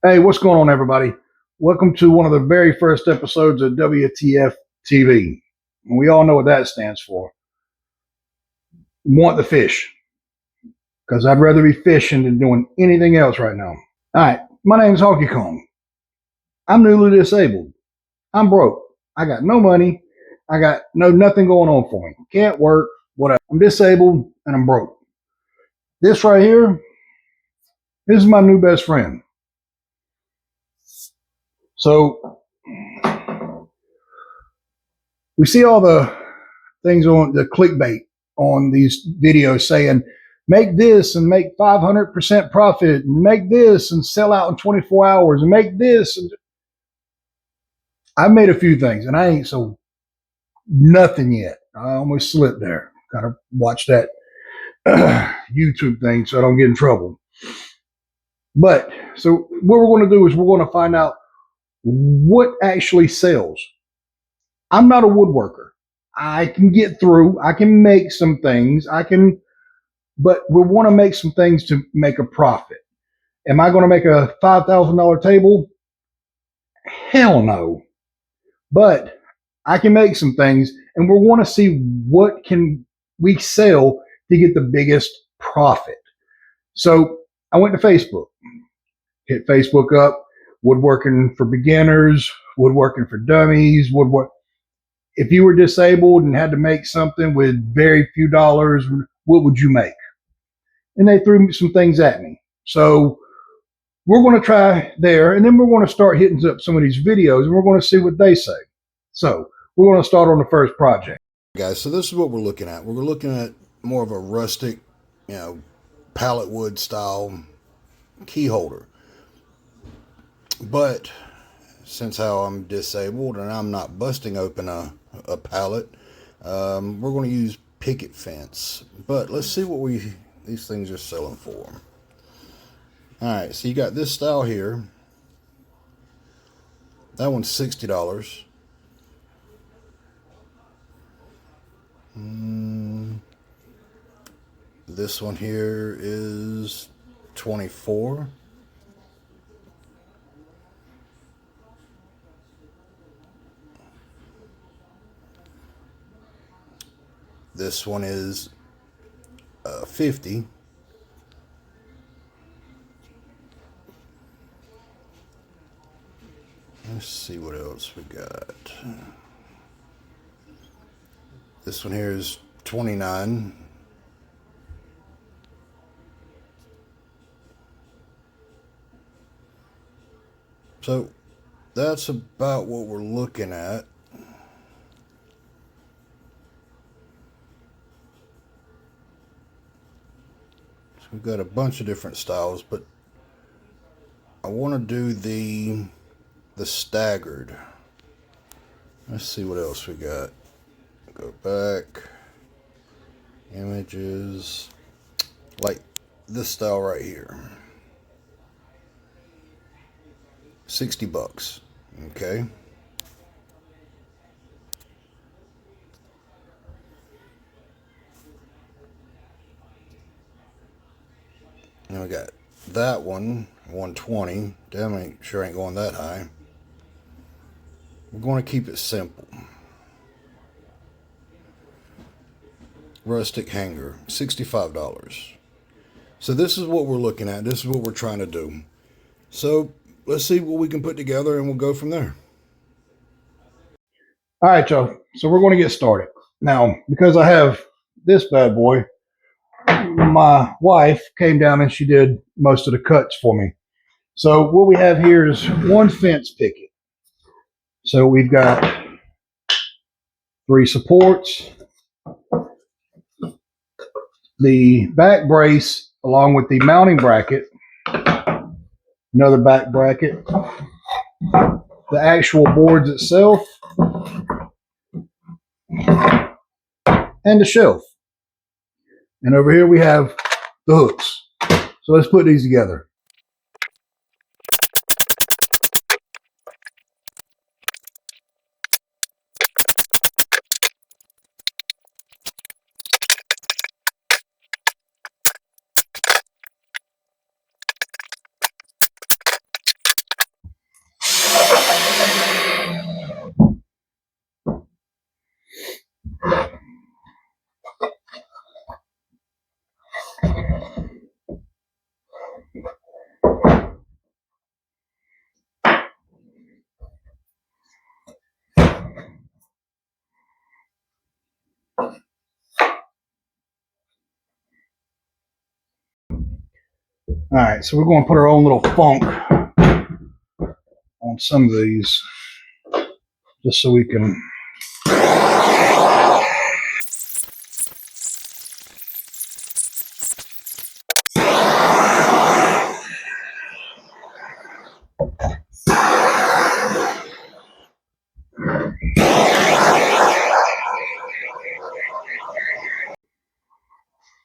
Hey, what's going on, everybody? Welcome to one of the very first episodes of WTF TV. We all know what that stands for. Want the fish, because I'd rather be fishing than doing anything else right now. All right, my name's Honky Kong. I'm newly disabled. I'm broke. I got no money. I got nothing going on for me. Can't work. Whatever. I'm disabled and I'm broke. This right here, this is my new best friend. So we see all the things on the clickbait on these videos saying, make this and make 500% profit, and make this and sell out in 24 hours, and make this. And I've made a few things and I ain't sold nothing yet. I almost slipped there. Gotta watch that YouTube thing so I don't get in trouble. But so what we're going to do is we're going to find out what actually sells. I'm not a woodworker. I can get through. I can make some things. But we want to make some things to make a profit. Am I going to make a $5,000 table? Hell no. But I can make some things, and we want to see what can we sell to get the biggest profit. So I went to Facebook, hit Facebook up, woodworking for beginners, woodworking for dummies, woodwork. If you were disabled and had to make something with very few dollars, what would you make? And they threw some things at me. So we're going to try there, and then we're going to start hitting up some of these videos, and we're going to see what they say. So we're going to start on the first project. Guys, so this is what we're looking at. We're looking at more of a rustic, pallet wood style key holder. But since how I'm disabled and I'm not busting open a pallet, we're going to use picket fence. But let's see what these things are selling for. Alright, so you got this style here. That one's $60. This one here is $24. This one is $50. Let's see what else we got. This one here is $29. So that's about what we're looking at. So we've got a bunch of different styles, but I want to do the staggered. Let's see what else we got. Go back. Images. Like this style right here. $60. Okay. Now we got that one, 120. Damn, sure ain't going that high. We're going to keep it simple. Rustic hanger, $65. So this is what we're looking at. This is what we're trying to do. So let's see what we can put together and we'll go from there. All right, y'all. So we're going to get started. Now, because I have this bad boy, my wife came down and she did most of the cuts for me. So what we have here is one fence picket. So we've got 3 supports, the back brace along with the mounting bracket, another back bracket, the actual boards itself, and the shelf. And over here we have the hooks. So let's put these together. All right, so we're going to put our own little funk on some of these, just so we can.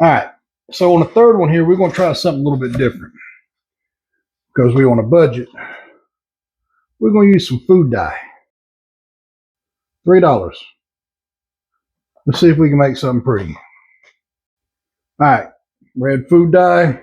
All right, so on the third one here, we're going to try something a little bit different because we're on a budget. We're going to use some food dye. $3. Let's see if we can make something pretty. All right, red food dye.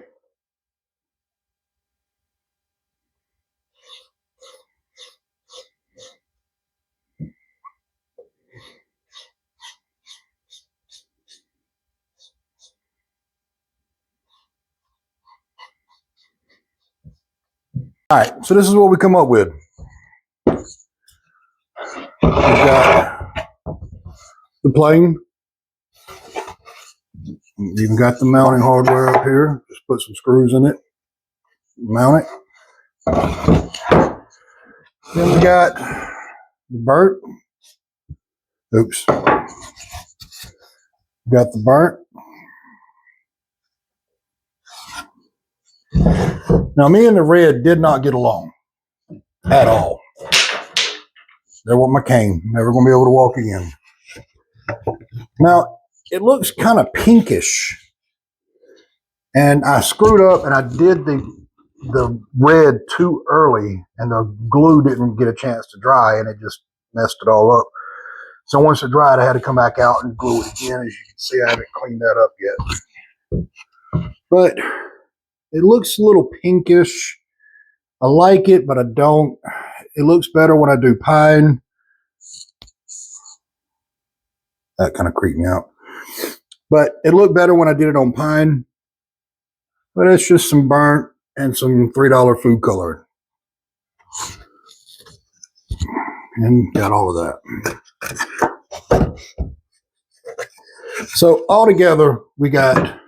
All right, so this is what we come up with. We've got the plane. You even got the mounting hardware up here. Just put some screws in it. Mount it. Then we got the burnt. Oops. Got the burnt. Now, me and the red did not get along at all. There went my cane. Never going to be able to walk again. Now, it looks kind of pinkish. And I screwed up and I did the red too early and the glue didn't get a chance to dry and it just messed it all up. So once it dried, I had to come back out and glue it again. As you can see, I haven't cleaned that up yet. But it looks a little pinkish. I like it, but I don't. It looks better when I do pine. That kind of creeped me out. But it looked better when I did it on pine. But it's just some burnt and some $3 food coloring. And got all of that. So altogether, we got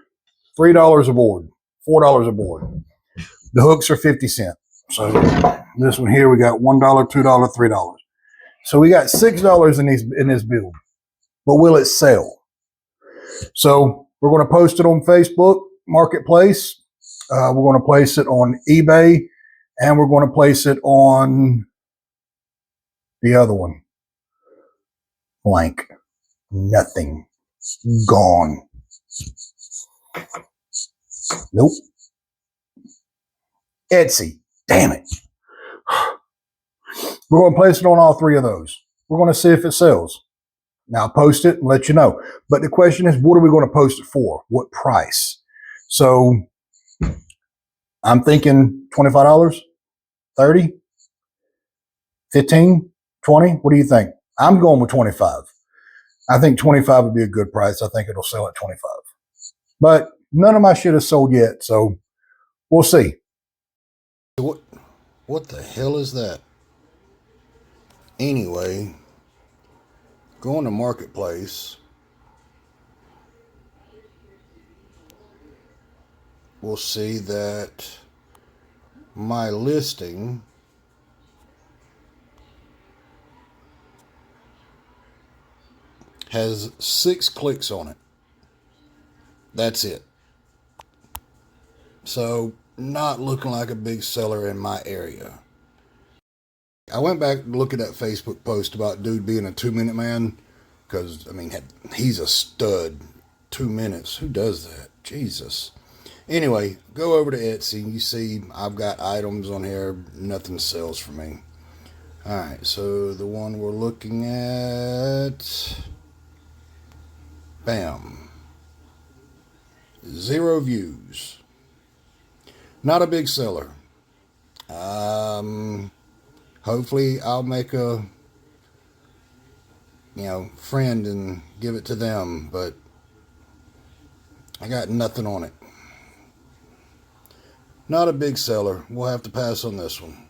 $3 a board, $4 a board. The hooks are 50 cents. So this one here, we got $1, $2, $3. So we got $6 in this build. But will it sell? So we're going to post it on Facebook Marketplace. We're going to place it on eBay, and we're going to place it on the other one. Blank. Nothing. Gone. Nope. Etsy. Damn it. We're going to place it on all three of those. We're going to see if it sells. Now, I'll post it and let you know. But the question is, what are we going to post it for? What price? So I'm thinking $25, $30, $15, $20. What do you think? I'm going with $25. I think $25 would be a good price. I think it'll sell at $25. But none of my shit is sold yet, so we'll see. What the hell is that? Anyway, go on to Marketplace. We'll see that my listing has 6 clicks on it. That's it. So, not looking like a big seller in my area. I went back to look at that Facebook post about dude being a 2-minute man. Because, I mean, he's a stud. 2 minutes. Who does that? Jesus. Anyway, go over to Etsy. You see I've got items on here. Nothing sells for me. Alright, so the one we're looking at... Bam. 0 views. Not a big seller. Hopefully I'll make a friend and give it to them, but I got nothing on it. Not a big seller. We'll have to pass on this one.